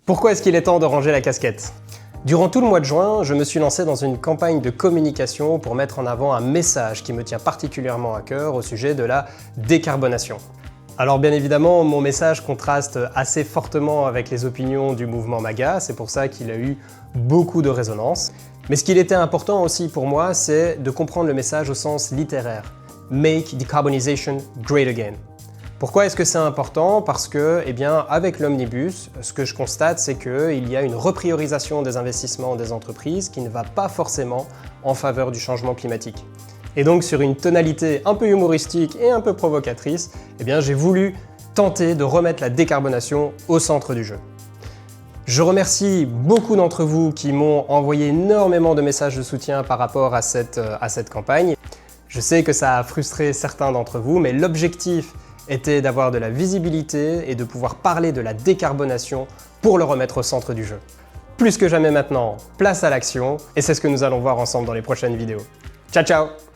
Pourquoi est-ce qu'il est temps de ranger la casquette? Durant tout le mois de juin, je me suis lancé dans une campagne de communication pour mettre en avant un message qui me tient particulièrement à cœur au sujet de la décarbonation. Alors bien évidemment, mon message contraste assez fortement avec les opinions du mouvement MAGA, c'est pour ça qu'il a eu beaucoup de résonance. Mais ce qu'il était important aussi pour moi, c'est de comprendre le message au sens littéraire. Make decarbonization great again. Pourquoi est-ce que c'est important? Parce que, avec l'omnibus, ce que je constate, c'est qu'il y a une repriorisation des investissements des entreprises qui ne va pas forcément en faveur du changement climatique. Et donc, sur une tonalité un peu humoristique et un peu provocatrice, j'ai voulu tenter de remettre la décarbonation au centre du jeu. Je remercie beaucoup d'entre vous qui m'ont envoyé énormément de messages de soutien par rapport à cette campagne. Je sais que ça a frustré certains d'entre vous, mais l'objectif était d'avoir de la visibilité et de pouvoir parler de la décarbonation pour le remettre au centre du jeu. Plus que jamais maintenant, place à l'action, et c'est ce que nous allons voir ensemble dans les prochaines vidéos. Ciao ciao!